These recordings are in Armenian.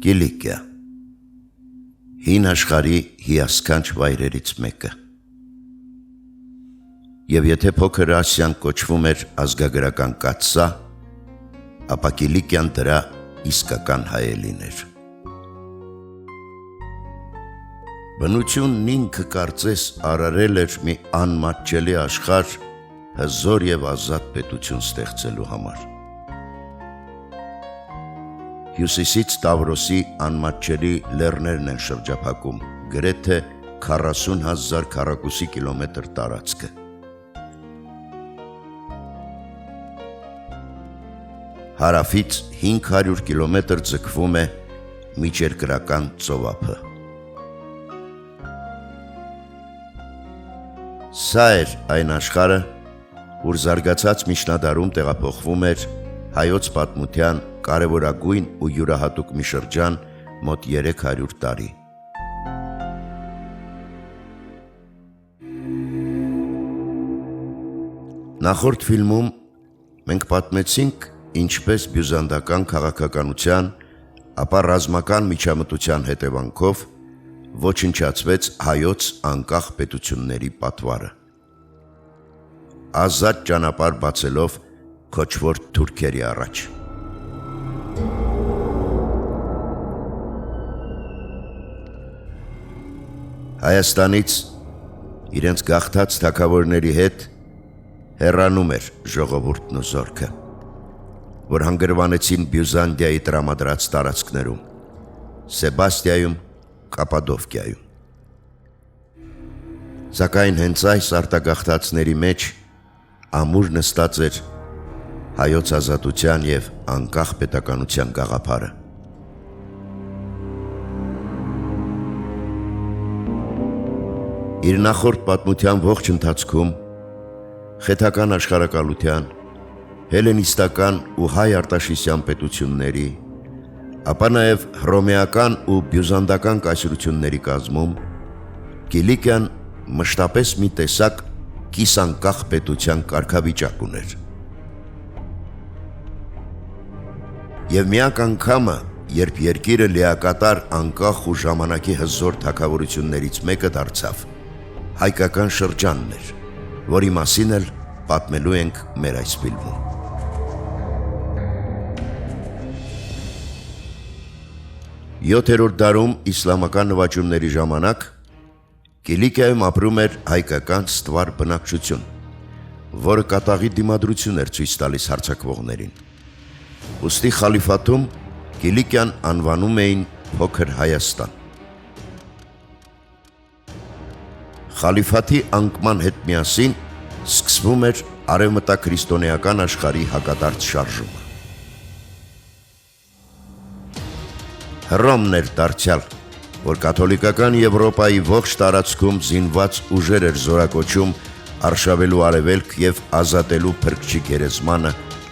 Կիլիկիա հին աշխարհի հիասքանչ վայրերից մեկը։ Եվ եթե փոքր Ասիան կոչվում էր ազգագրական կաթսա, ապա Կիլիկիան դրա իսկական հայելին էր։ Բնությունն ինքը կարծես արարել էր մի անմատչելի աշխարհ հզոր եւ ազատ պետություն ստեղծելու համար։ Հյուսիսից Տավրոսի անմատչելի լեռներն են շրջափակում գրեթե 40,000 քառակուսի կիլոմետր տարածքը։ Հարավից 500 կիլոմետր ձգվում է միջերկրական ծովափը։ Սա էր այն աշխարհը, որ զարգացած միջնադարում տեղափոխվում էր հայոց պատմության կարևորագույն ու յուրահատուկ մի շրջան մոտ 300 տարի։ Նախորդ ֆիլմում մենք պատմեցինք, ինչպես բյուզանդական քաղաքականության, ապա ռազմական միջամտության հետևանքով ոչնչացվեց հայոց անկախ պետությունների պատվարը, ազատ ճանապարհ բացելով քոչվոր թուրքերի առաջ։ Հայաստանից իրենց գաղթած թագավորների հետ հեռանում էր ժողովուրդն ու զորքը, որ հանգրվանեցին Բյուզանդիայի տրամադրած տարածքներում, Սեբաստիայում, Կապադովկիայում։ Սակայն հենց այս արտագաղթածների մեջ ամուր նստած էր հայոց ազատության և անկախ պետականության գաղափարը։ Իր նախորդ պատմության ողջ ընթացքում խեթական աշխարհակալության, հելենիստական ու հայ արտաշիսյան պետությունների, ապա նաև հռոմեական ու բյուզանդական կայսրությունների կազմում Կիլիկիան մշտապես մի տեսակ կիսանկախ պետության կարգավիճակ ուներ։ Եվ միակ անգամը, երբ երկիրը լիակատար անկախ ու ժամանակի հզոր թագավորություններից մեկը դարձավ, հայկական շրջանն էր, որի մասին էլ պատմելու ենք մեր այս ֆիլմում։ Յոթերորդ դարում իսլամական նվաճումների ժամանակ Կիլիկիայում ապրում էր հայկական ստվար բնակչություն, որը կատաղի դիմադրություն էր ցույց տալիս հարձակվողներին։ Ուստի խալիֆաթում Կիլիկիան անվանում էին Փոքր Հայաստան։ Խալիֆաթի անկման հետ միասին սկսվում էր արևմտաքրիստոնեական աշխարհի հակադարձ շարժումը։ Հռոմն էր դարձյալ, որ կաթոլիկական Եվրոպայի ողջ տարածքում զինված ուժեր էր զորակոչում արշավելու արևելք և ազատելու փրկչի գերեզմանը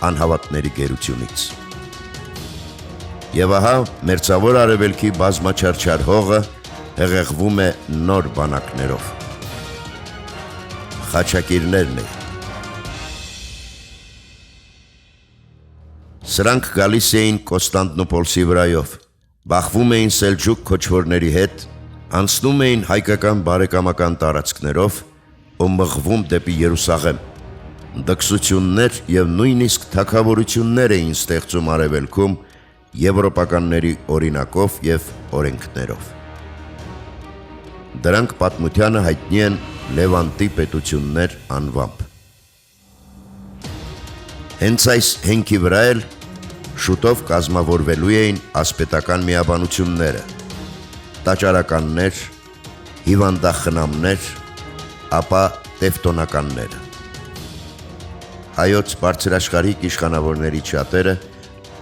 անհավատների գերությունից։ Եվ ահա մերձավոր արևելքի բազմաչարչար հողը հեղեղվում է նոր բանակներով։ Խաչակիրներն էին։ Սրանք գալիս էին Կոստանդնուպոլսի վրայով, բախվում էին Սելջուկ քոչվորների հետ, անցնում էին հայկական բարեկամական տարածքներով ու մղվում դեպի Երուսաղեմ։ Դքսություններ և նույնիսկ թագավորություններ էին ստեղծում արևելքում եվրոպականների օրինակով և օրենքներով։ Դրանք պատմությանը հայտնի են Լևանտի պետություններ անվամբ։ Հենց այս հենքի վրա էլ շուտով կազմավորվելու էին ասպետական միաբանությունները, տաճարականներ, հիվանդախնամներ, ապա տևտոնականները։ Հայոց բարձրաշխարհիկ իշխանավորների շատերը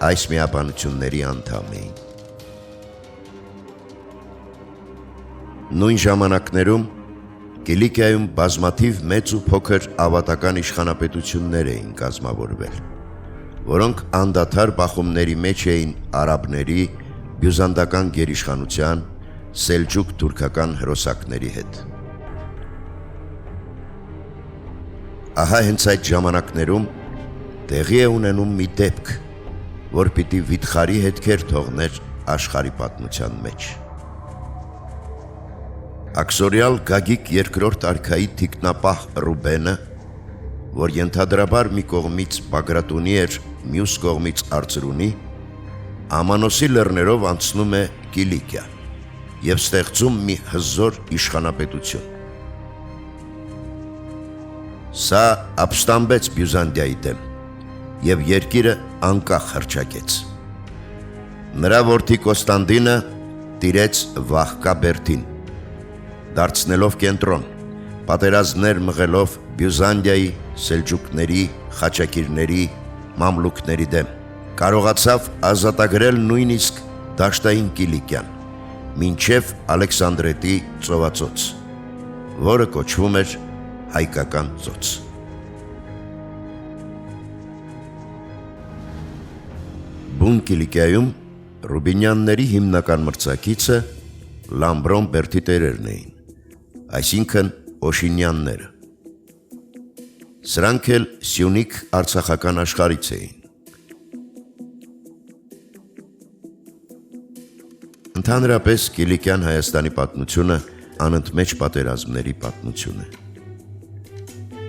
այս միաբանությունների անդամ էին։ Նույն ժամանակներում Կիլիկիայում բազմաթիվ մեծ ու փոքր ավատական իշխանապետություններ էին կազմավորվել, որոնք անդադար բախումների մեջ էին արաբների, բյուզանդական գերիշխանության, սելջուկ թուրքական հրոսակների հետ։ Ահա հենց այդ ժամանակներում տեղի է ունենում մի դեպք, որ պիտի վիթխարի հետքեր թողներ աշխարհի պատմության մեջ։ Աքսորիալ Գագիկ II արքայի թիկնապահ Ռուբենը, որ ենթադրաբար մի կողմից Բագրատունի էր, մյուս կողմից Արծրունի, Ամանոսի լեռներով անցնում է Կիլիկիա և ստեղծում մի հզոր իշխանապետություն։ Սա ապստամբեց Բյուզանդիայի դեմ և երկիրը անկախ հռչակեց։ Նրա որդի Կոստանդինը տիրեց վաղկա Բերդին, դարձնելով կենտրոն, պատերազմներ մղելով Բյուզանդիայի, Սելջուկների, Խաչակիրների, Մամլուքների դեմ, կարողացավ ազատագրել նույնիսկ դաշտային Կիլիկիան, մինչև Ալեքսանդրետի ծովածոց, որը կոչվում էր Հայկական ծոց։ Բուն Կիլիկիայում Ռուբինյանների հիմնական մրցակիցը Լամբրոն Բերդի տերերն էին, այսինքն Օշինյանները։ Սրանք էլ Սյունիք արցախական աշխարհից էին։ Ընդհանրապես Կիլիկյան Հայաստանի պատմությունը անընդմեջ պատերազմների պատմություն է։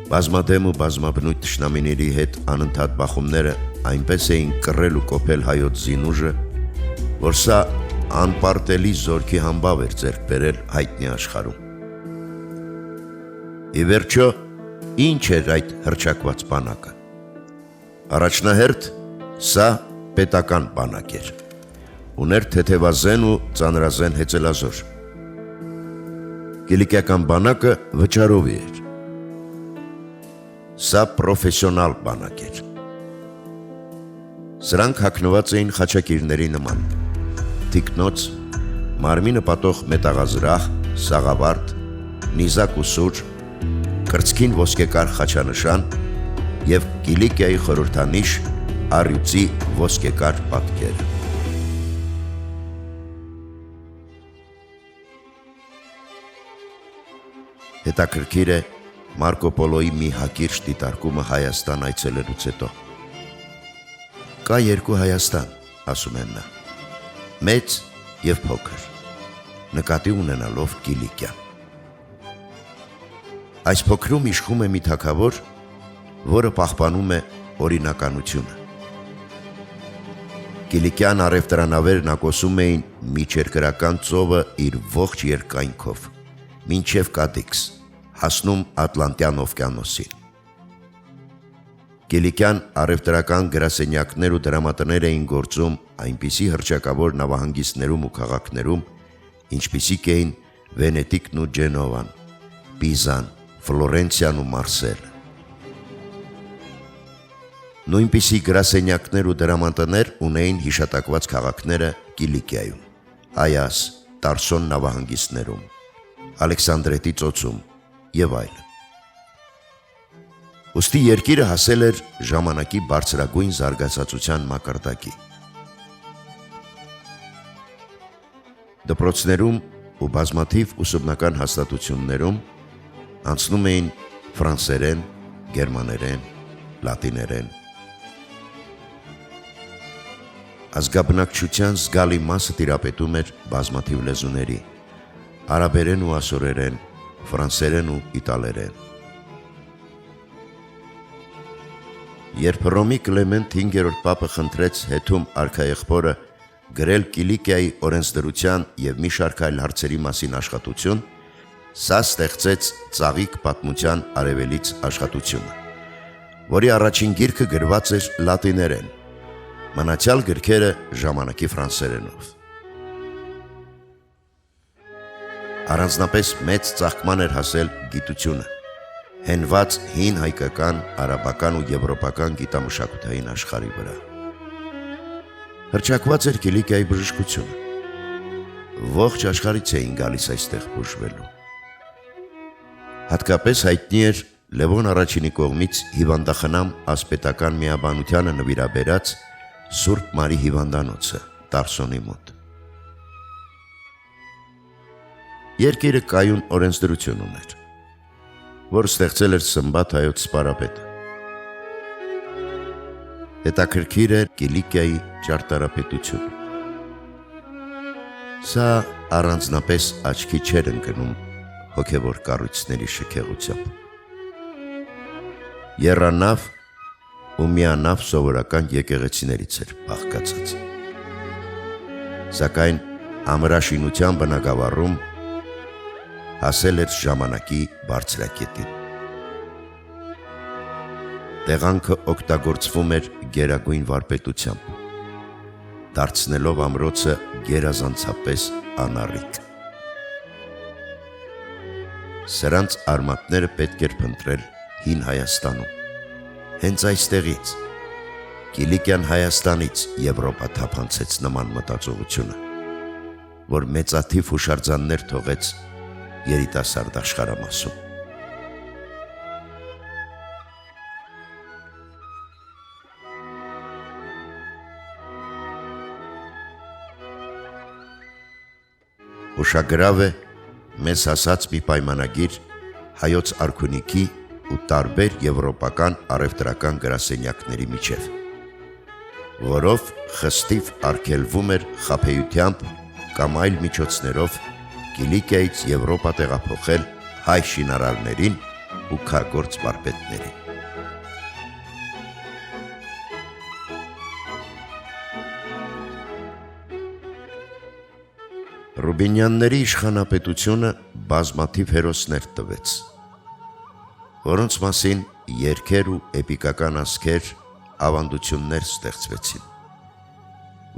Բազմադեմ ու բազմաբնույթ թշնամիների հետ անընդհատ բախումները այնպես էին կռել ու կոփել հայոց զինուժը, որ սա անպարտելի զորքի համբավ էր ձեռք բերել հայտնի աշխարհում։ Ի վերջո, ինչ էր այդ հռչակված բանակը։ Առաջնահերթ սա պետական բանակ էր, ուներ թեթևազեն ու ծանրազեն հեծելազոր։ Կիլիկիական բանակը վճարովի էր։ Սա պրոֆեսիոնալ բանակ էր։ Սրանք հագնված էին խաչակիրների նման, թիկնոց, մարմինը պատող մետաղազրահ, սաղավարտ, նիզակ ու սուր, կրծքին ոսկեկար խաչանշան և Կիլիկիայի խորհրդանիշ առյուծի ոսկեկար պատկերը։ Հետաքրքիր է Մարկո Պոլոյի մի հակիրճ դիտարկումը Հայաստան այցելելուց հետո։ Կա երկու Հայաստան, ասում են նա, մեծ և փոքր, նկատի ունենալով Կիլիկիան։ Այս փոքրում իշխում է մի թագավոր, որը պահպանում է օրինականությունը։ Կիլիկյան առևտրանավերն ակոսում էին միջերկրական ծովը իր ողջ երկայնքով, մինչև Կադիքս, հասնում Ատլանտյան օվկիանոսին։ Կիլիկյան առևտրական գրասենյակներ ու դրամատներ էին գործում այնպիսի հռչակավոր նավահանգիստներում ու քաղաքներում, ինչպիսիք էին Վենետիկն ու Ջենովան, Պիզան, Ֆլորենցիան ու Մարսելը։ Նույնպիսի գրասենյակներ ու դրամատներ ունեին հիշատակված քաղաքները Կիլիկիայում, Այաս, Տարսոն նավահանգիստներում, Ալեքսանդրետի ծոցում և այլն։ Ուստի երկիրը հասել էր ժամանակի բարձրագույն զարգացածության մակարդակի։ Դպրոցներում ու բազմաթիվ ուսումնական հաստատություններում անցնում էին ֆրանսերեն, գերմաներեն, լատիներեն։ Ազգաբնակչության զգալի մասը տիրապետում էր բազմաթիվ լեզուների՝ արաբերեն ու ասորերեն, ֆրանսերեն ու իտալերեն։ Երբ Հռոմի Կլեմենտ 5-րդ պապը խնդրեց հետում արքաեղբորը գրել Կիլիկիայի օրենսդրության և մի շարք այլ հարցերի մասին աշխատություն, սա ստեղծեց ծաղիկ պատմության արևելից աշխատությունը, որի առաջին գիրքը գրված էր լատիներեն, մնացյալ գրքերը ժամանակի ֆրանսերենով։ Առանձնապես մեծ ծաղկման էր հասել գիտությունը, հենված հին հայկական, արաբական ու եվրոպական գիտամշակութային աշխարհի վրա։ Հռչակված էր Կիլիկիայի բժշկությունը։ Ողջ աշխարհից էին գալիս այստեղ բուժվելու։ Հատկապես հայտնի էր Լևոն առաջինի կողմից հիվանդախնամ ասպետական միաբանությանը նվիրաբերած Սուրբ Մարի հիվանդանոցը Տարսոնի մոտ։ Երկիրը կայուն օրենսդրություն ուներ, որ ստեղծել էր Սմբատ հայոց սպարապետը։ Հետաքրքիր էր Կիլիկիայի ճարտարապետությունը։ Սա առանձնապես աչքի չէր ընկնում հոգևոր կառույցների շքեղությամբ։ Եռանավ ու միանավ սովորական եկեղեցիներից էր բաղկացած։ Սակայն ամրաշինության բնագավառում հասել էր ժամանակի բարձրակետին։ Տեղանքը օգտագործվում էր գերագույն վարպետությամբ, դարձնելով ամրոցը գերազանցապես անառիկ։ Սրանց արմատները պետք էր փնտրել հին Հայաստանում, հենց այստեղից, Կիլիկյան Հայաստանից Եվրոպա թափանցեց նման մտածողությունը, որ մեծաթիվ հուշարձաններ թողեց երիտասարդ աշխարհամասում։ Ուշագրավ է մեզ հասած մի պայմանագիր հայոց արքունիքի ու տարբեր եվրոպական առևտրական գրասենյակների միջև, որով խստիվ արգելվում էր խաբեությամբ կամ այլ միջոցներով Կիլիկիայից Եվրոպա տեղափոխել հայ շինարարներին ու քարտգործ վարպետներին։ Ռուբինյանների իշխանապետությունը բազմաթիվ հերոսներ տվեց, որոնց մասին երգեր ու էպիկական ասքեր, ավանդություններ ստեղծվեցին,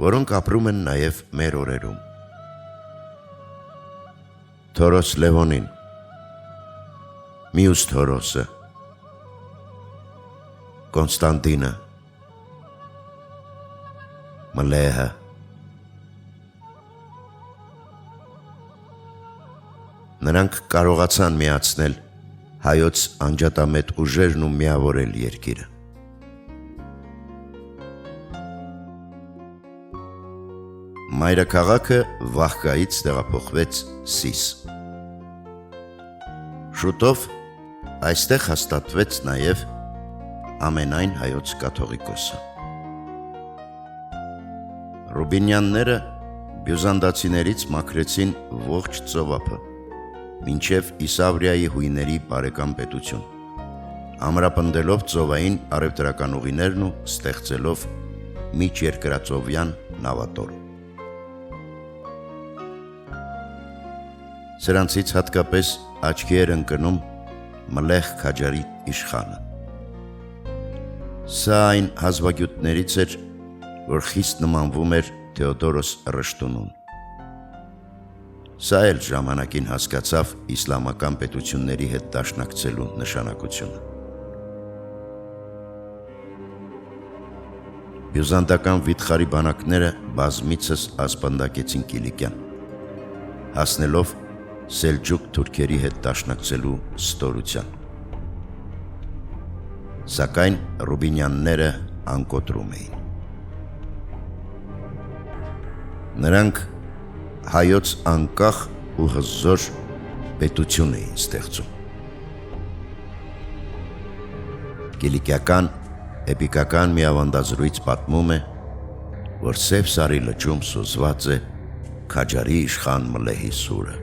որոնք ապրում են նաև մեր օրերում։ Թորոս Լևոնին, մյուս Թորոսը, Կոնստանտինը, Մլեհը, նրանք կարողացան միացնել հայոց անջատամետ ուժերն ու միավորել երկիրը։ Մայրաքաղաքը վաղկայից տեղափոխվեց Սիս։ Շուտով այստեղ հաստատվեց նաև ամենայն հայոց կաթողիկոսը։ Ռուբինյանները բյուզանդացիներից մաքրեցին ողջ ծովափը, մինչև Իսավրիայի հույների բարեկամ պետություն, ամրապնդելով ծովային առևտրական ուղիներն ու ստեղծելով միջերկրածովյան նավատորմ։ Սրանցից հատկապես աչքի էր ընկնում Մլեհ Քաջարի իշխանը։ Սա այն հազվագյուտներից էր, որ խիստ նմանվում էր Թեոդորոս Ռշտունուն։ Սա էլ ժամանակին հասկացավ իսլամական պետությունների հետ դաշնակցելու նշանակությունը։ Բյուզանդական վիթխարի բանակները բազմիցս ասպանդակեցին Կիլիկյան, հասնելով սելջուկ թուրքերի հետ դաշնակցելու ստորության։ Սակայն Ռուբինյանները անկոտրում էին։ Նրանք հայոց անկախ ու հզոր պետություն էին ստեղծում։ Կիլիկիական էպիկական մի ավանդազրույց պատմում է, որ Սև Սարի լճում սուզված է Քաջարի իշխան Մլեհի սուրը,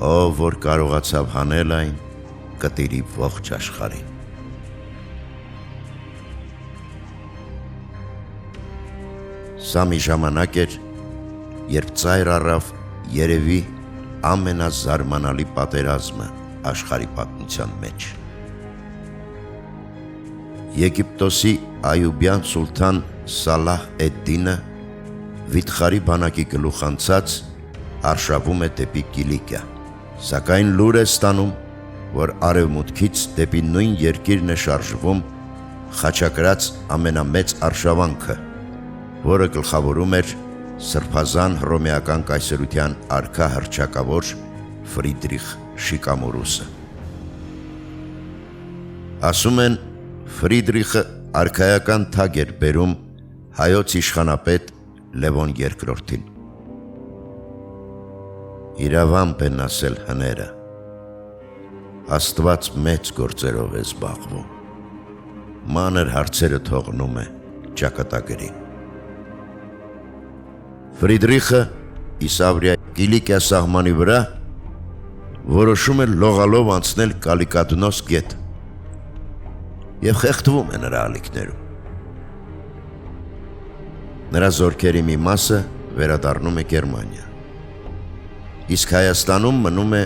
ով որ կարողացավ հանել այն, կտիրի ողջ աշխարհին։ Սա մի ժամանակ էր, երբ ծայր առավ երևի ամենազարմանալի պատերազմը աշխարհի պատմության մեջ։ Եգիպտոսի Այուբյան սուլթան Սալահ էդ-Դինը վիթխարի բանակի գլուխ անցած արշավում է դեպի Կիլիկիա, սակայն լուր է ստանում, որ արևմուտքից դեպի նույն երկիրն է շարժվում խաչակրած ամենամեծ արշավանքը, որը գլխավորում էր սրբազան հռոմեական կայսրության արքա հռչակավոր Ֆրիդրիխ Շիկամորուսը։ Ասում են, Ֆրիդրիխը արքայական թագ էր բերում հայոց իշխանապետ Լևոն II-ին։ Իրավամբ են ասել հները, Աստված մեծ գործերով է զբաղվում, մանր հարցերը թողնում է ճակատագրին։ Ֆրիդրիխը Իսավրիա Կիլիկիա սահմանի վրա, որոշում է լողալով անցնել Կալիկադնոս գետ և խեղդվում է նրա ալիքներում։ Նրա զորքերի մի մասը վերադառնում է Գերմանիա, իսկ Հայաստանում մնում է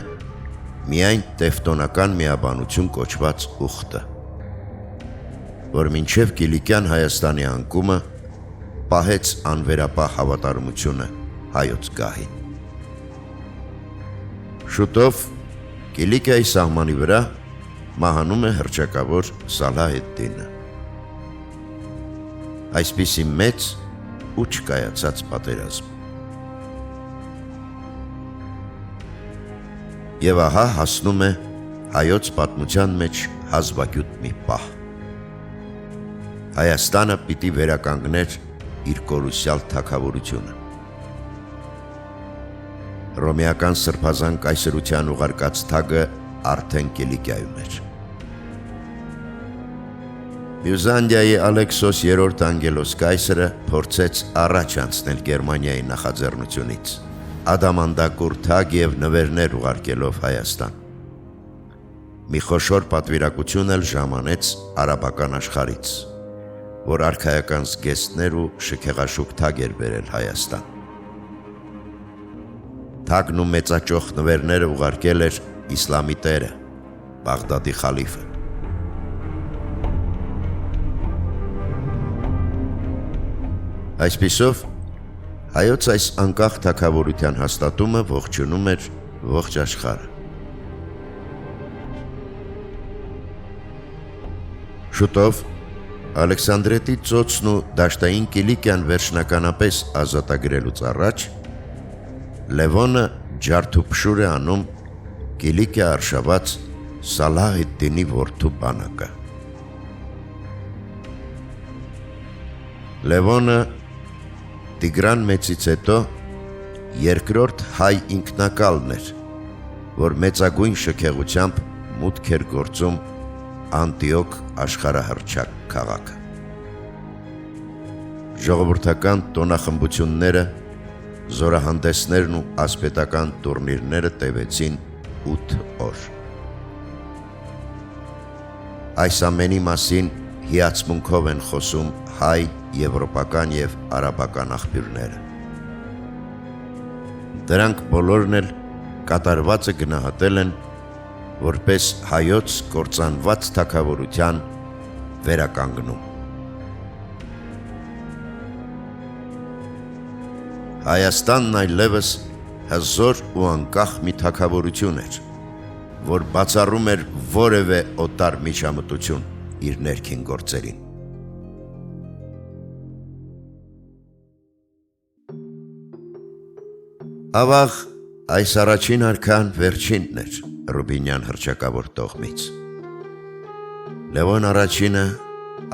միայն տևտոնական միաբանություն կոչված ուխտը, որ մինչև Կիլիկյան Հայաստանի անկումը պահեց անվերապահ հավատարմությունը հայոց գահին։ Շուտով Կիլիկիայի սահմանի վրա մահանում է հռչակավոր Սալահեդդինը։ Այսպիսի մեծ ու չկայացած պատերազմ։ Եվ ահա հասնում է հայոց պատմության մեջ հազվագյուտ մի պահ։ Հայաստանը պիտի վերականգներ իր կորուսյալ թագավորությունը։ Հռոմեական սրբազան կայսրության ուղարկած թագը արդեն Կիլիկիայում էր։ Բյուզանդիայի Ալեքսոս III Անգելոս կայսրը փորձեց առաջ անցնել Գերմանիայի նախաձեռնությունից, ադամանդակուր թագ և նվերներ ուղարկելով Հայաստան։ Մի խոշոր պատվիրակություն էլ ժամանեց արաբական աշխարհից, որ արքայական զգեստներ ու շքեղաշուք թագ էր բերել Հայաստան։ Թագն ու մեծաճոխ նվերները ուղարկել էր իսլամի տերը, Բաղդադի խալիֆը։ Այսպիսով, հայոց այս անկախ թագավորության հաստատումը ողջունում էր ողջ աշխարհը։ Շուտով Ալեքսանդրետի ծոցն ու դաշտային Կիլիկիան վերջնականապես ազատագրելուց առաջ Լևոնը ջարդուփշուր է անում Կիլիկիա արշաված Սալահեդդինի որդու բանակը։ Լևոնը Տիգրան Մեծից հետո երկրորդ հայ ինքնակալն էր, որ մեծագույն շքեղությամբ մուտք էր գործում Անտիոք աշխարհահռչակ քաղաքը։ Ժողովրդական տոնախմբությունները, զորահանդեսներն ու ասպետական տուրնիրները տևեցին 8 օր։ Այս ամենի մասին հիացմունքով են խոսում հայ, եվրոպական և արաբական աղբյուրները։ Դրանք բոլորն էլ կատարվածը գնահատել են որպես հայոց կործանված թագավորության վերականգնում։ Հայաստանն այլևս հզոր ու անկախ մի թագավորություն էր, որ բացառում էր որևէ օտար միջամտություն իր ներքին գործերին։ Ավաղ այս առաջին արքան վերջինն էր Ռուբինյան հռչակավոր տողմից։ Լևոն առաջինը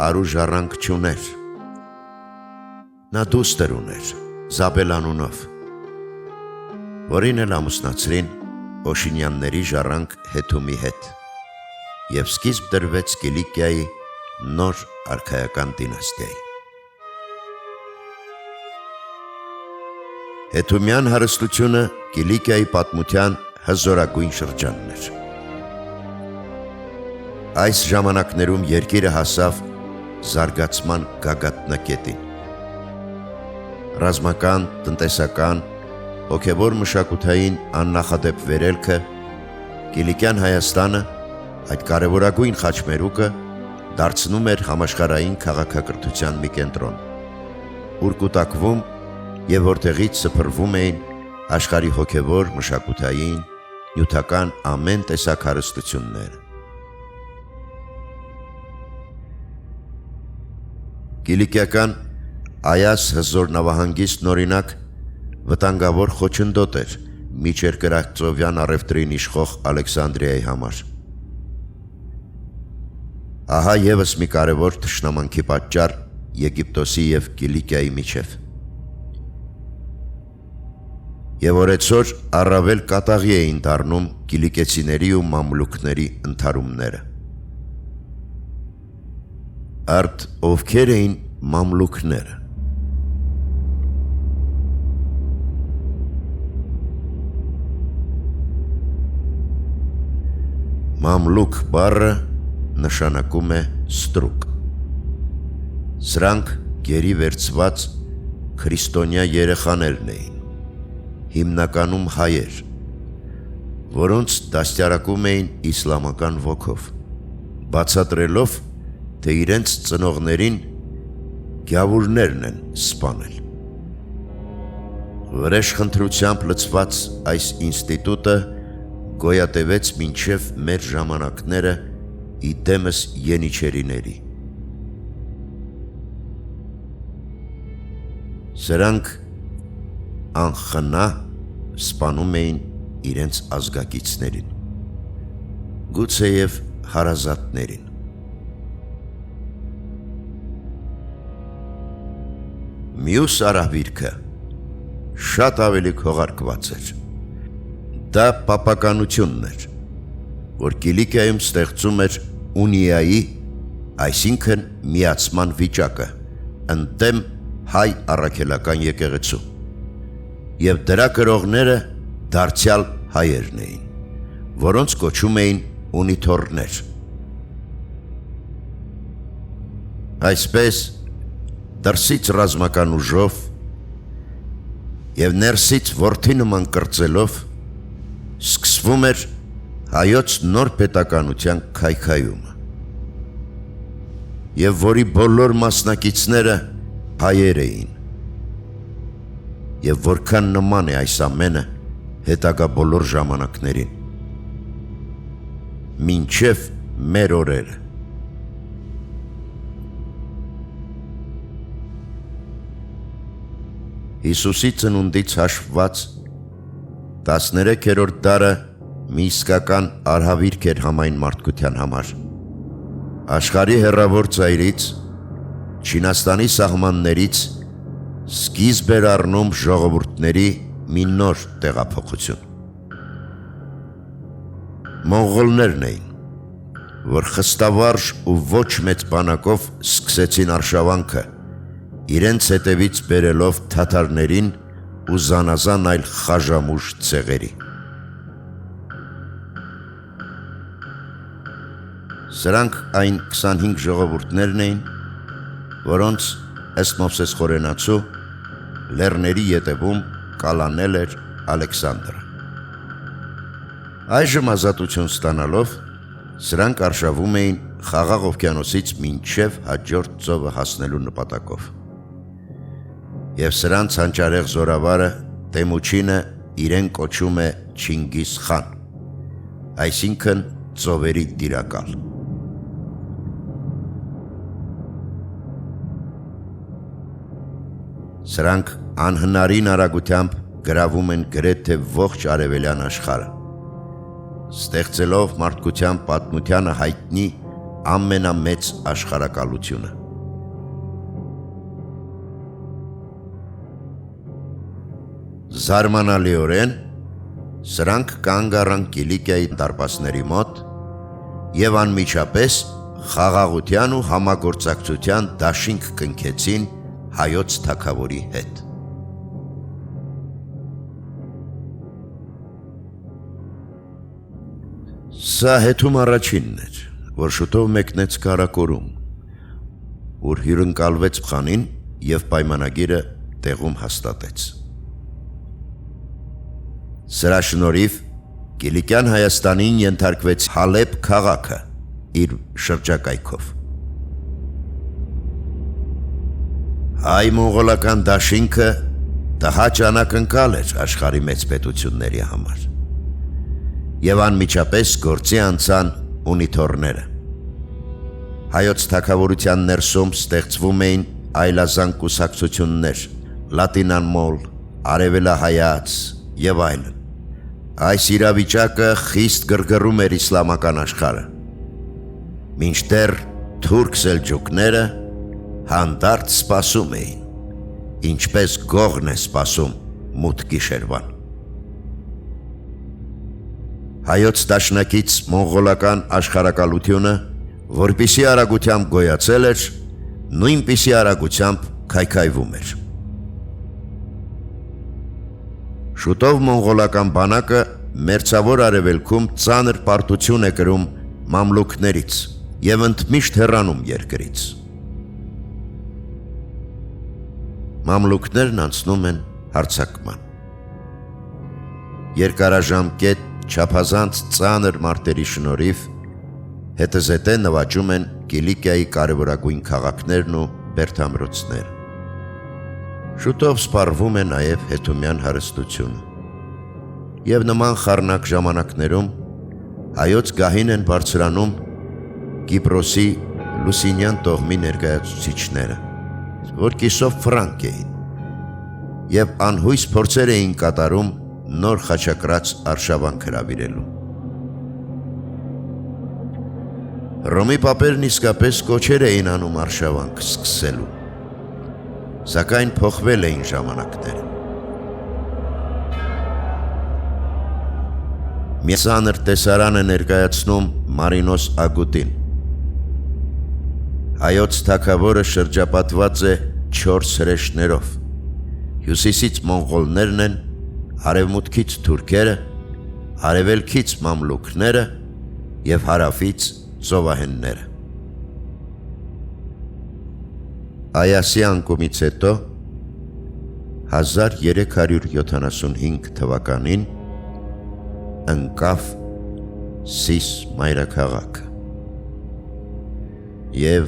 արու ժառանգ չուներ։ Նա դուստր ուներ, Զաբել անունով, որին էլ ամուսնացրին Օշինյանների ժառանգ Հետումի հետ և սկիզբ դրվեց Կիլիկիայի նոր արքայական դինաստիայի։ Հետումյան հարստությունը Կիլիկիայի պատմության հզորագույն շրջանն էր։ Այս ժամանակներում երկիրը հասավ զարգացման գագաթնակետին։ Ռազմական, տնտեսական, հոգևոր մշակութային աննախադեպ վերելքը Կիլիկյան Հայաստանը, այդ կարևորագույն խաչմերուկը, դարձնում էր համաշխարհային քաղաքակրթության մի կենտրոն, ուր կուտակվում և որտեղից սփռվում էին աշխարհի հոգևոր, մշակութային, նյութական ամեն տեսակ հարստությունները։ Կիլիկիական Այաս հզոր նավահանգիստն օրինակ վտանգավոր խոչընդոտ էր միջերկրածովյան առևտրին իշխող Ալեքսանդրիայի համար։ Ահա ևս մի կարևոր թշնամանքի պատճառ Եգիպտոսի և Կիլիկիայի միջև։ Եվ օրեցօր առավել կատաղի էին դառնում կիլիկեցիների ու մամլուքների ընդհարումները։ Արդ ովքեր էին մամլուքները։ Մամլուք բառը նշանակում է ստրուկ։ Սրանք գերի վերցված քրիստոնյա երեխաներն էին, հիմնականում հայեր, որոնց դաստիարակում էին իսլամական ոգով, բացատրելով, թե իրենց ծնողներին գյավուրներն են սպանել։ Վրեժխնդրությամբ լցված այս ինստիտուտը գոյատևեց մինչև մեր ժամանակները ի դեմս ենիչերիների։ Սրանք անխնա սպանում էին իրենց ազգակիցներին, գուցեև հարազատներին։ Մյուս արհավիրքը շատ ավելի քողարկված էր։ Դա պապականությունն էր, որ Կիլիկիայում ստեղծում էր ունիայի, այսինքն միացման վիճակը, ընդդեմ հայ առաքելական եկեղեցու, և դրա կրողները դարձյալ հայերն էին, որոնց կոչում էին ունիթորներ։ Այսպես, դրսից ռազմական ուժով և ներսից որդի նման կրծելով սկսվում էր հայոց նոր պետականության քայքայումը, և որի բոլոր մասնակիցները հայեր էին, և որքան նման է այս ամենը հետագա բոլոր ժամանակներին, մինչև մեր օրերը։ Հիսուսի ծնունդից հաշվված 13-րդ դարը մի իսկական արհավիրք էր համայն մարդկության համար։ Աշխարհի հեռավոր ծայրից, Չինաստանի սահմաններից սկիզբ էր առնում ժողովուրդների մի նոր տեղափոխություն։ Մոնղոլներն էին, որ խստավարժ ու ոչ մեծ բանակով սկսեցին արշավանքը, իրենց հետևից բերելով թաթարներին ու զանազան այլ խաժամուժ ցեղերի։ Սրանք այն 25 ժողովուրդներն էին, որոնց ըստ Մովսես Խորենացու լեռների ետևում կալանել էր Ալեքսանդրը։ Այժմ ազատություն ստանալով, սրանք արշավում էին Խաղաղ օվկիանոսից մինչև հաջորդ ծովը հասնելու նպատակով։ Եվ սրանց հանճարեղ զորավարը Տեմուչինը իրեն կոչում է Չինգիզ խան, այսինքն ծովերի տիրակալ։ Սրանք անհնարին արագությամբ գրավում են գրեթե ողջ արևելյան աշխարհը, ստեղծելով մարդկության պատմությանը հայտնի ամենամեծ աշխարհակալությունը։ Զարմանալիորեն սրանք կանգ առան Կիլիկիայի դարպասների մոտ և անմիջապես խաղաղության ու համագործակցության դաշինք կնքեցին հայոց թագավորի հետ։ Սա հետում առաջինն էր, որ շուտով մեկնեց Կարակորում, ուր հյուրընկալվեց խանին և պայմանագիրը տեղում հաստատեց։ Սրա շնորհիվ Կիլիկյան Հայաստանին ենթարկվեց Հալեբ քաղաքը իր շրջակայքով։ Հայ-մոնղոլական դաշինքը տհաճ անակնկալ էր աշխարհի մեծ պետությունների համար, և անմիջապես գործի անցան ունիթորները։ Հայոց թագավորության ներսում ստեղծվում էին այլազան կուսակցություններ, լատինանմոլ, արևելահայաց և այլն։ Այս իրավիճակը խիստ գրգռում էր իսլամական աշխարհը, մինչդեռ թուրք սելջուկները հանդարտ սպասում էին, ինչպես գողն է սպասում մութ գիշերվան։ Հայոց դաշնակից մոնղոլական աշխարհակալությունը, որպիսի արագությամբ գոյացել էր, նույնպիսի արագությամբ քայքայվում էր։ Շուտով մոնղոլական բանակը մերձավոր արևելքում ծանր պարտություն է կրում մամլուքներից և ընդմիշտ հեռանում երկրից։ Մամլուքներն անցնում են հարձակման։ Երկարաժամկետ չափազանց ծանր մարտերի շնորհիվ հետզհետե նվաճում են Կիլիկիայի կարևորագույն քաղաքներն ու բերդամրոցները։ Շուտով սպառվում է նաև հետումյան հարստությունը։ Եվ նման խառնակ ժամանակներում հայոց գահին են բարձրանում Կիպրոսի Լուսինյան տոհմի ներկայացուցիչները, որ կիսով ֆրանկ էին, և անհույս փորձեր էին կատարում նոր խաչակրած արշավանք հրավիրելու։ Հռոմի պապերն իսկապես կոչեր էին անում արշավանք սկսելու, սակայն փոխվել էին ժամանակները։ Մի ծանր տեսարան է ներկայացնում Մարինոս Ագուտին։ Հայոց թագավորը շրջապատված է 4 հրեշներով, հյուսիսից մոնղոլներն են, արևմուտքից թուրքերը, արևելքից մամլուքները և հարավից ծովահենները։ Այասի անկումից հետո 1375 թվականին ընկավ Սիս մայրաքաղաքը և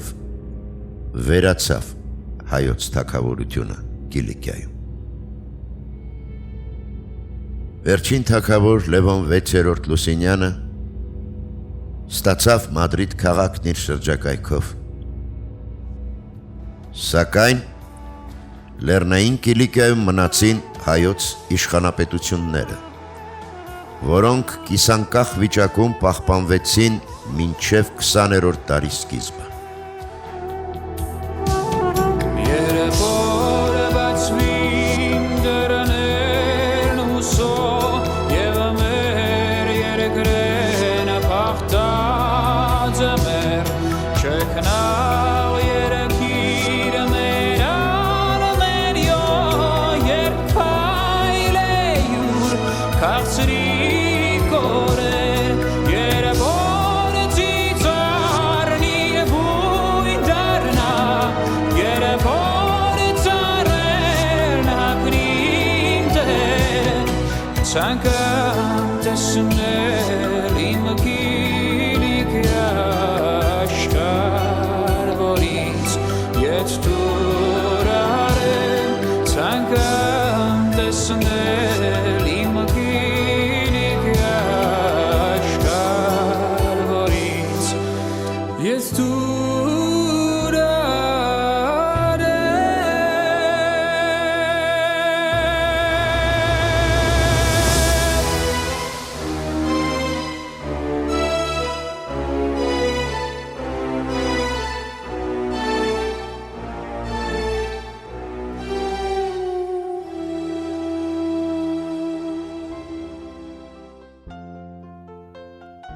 վերացավ հայոց թագավորությունը Կիլիկիայում։ Վերջին թագավոր Լևոն 6-րդ Լուսինյանը ստացավ Մադրիդ քաղաքն իր շրջակայքով։ Սակայն Լեռնային Կիլիկիայում մնացին հայոց իշխանապետությունները, որոնք կիսանկախ վիճակում պահպանվեցին մինչև 20-րդ դարի սկիզբը։ Ցանկամ տեսնել իմ Կիլիկիա աշխարհ, որից ետ դուր արել, ցանկամ տեսնել իմ Կիլիկիա աշխարհ, որից ետ դուր արել։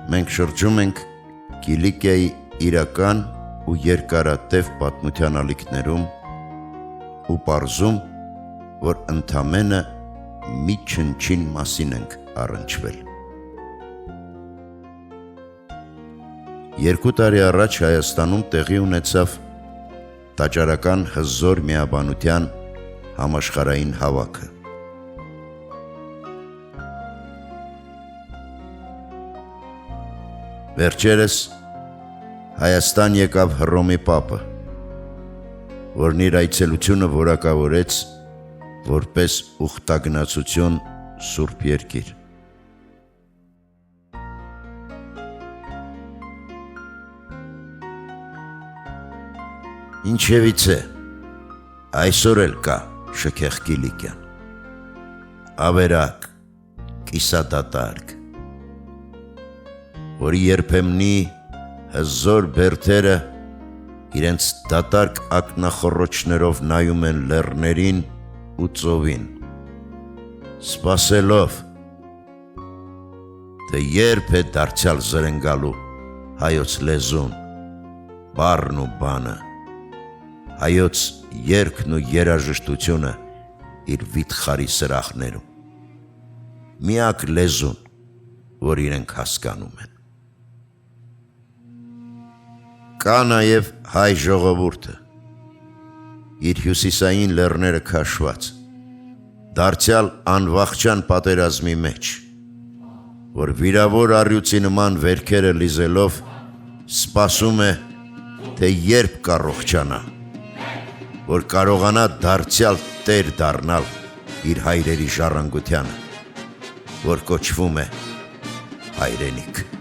Մենք շրջում ենք Կիլիկիայի իրական ու երկարատև պատմության ալիքներում ու պարզում, որ ընդամենը մի չնչին մասին ենք առնչվել։ 2 տարի առաջ Հայաստանում տեղի ունեցավ տաճարական հզոր միաբանության համաշխարհային հավաքը։ Վերջերս Հայաստան եկավ Հռոմի պապը, որն իր այցելությունը որակավորեց որպես ուխտագնացություն Սուրբ Երկիր։ Ինչևից է, այսօր էլ կա շքեղ Կիլիկիան, ավերակ, կիսադատարկ, որի երբեմնի հզոր բերդերը իրենց դատարկ ակնախոռոչներով նայում են լեռներին ու ծովին, սպասելով, թե երբ է դարձյալ զրնգալու հայոց լեզուն, բառն ու բանը, հայոց երգն ու երաժշտությունը իր վիթխարի սրահներում։ Միակ լեզուն, որ իրենք հասկանում են։ Կա նաև հայ ժողովուրդը, իր հյուսիսային լեռները քաշված, դարձյալ անվախճան պատերազմի մեջ, որ վիրավոր առյուծի նման վերքերը լիզելով սպասում է, թե երբ կառողջանա, որ կարողանա դարձյալ տեր դառնալ իր հայրերի ժառանգությանը, որ կոչվում է հայրենիք։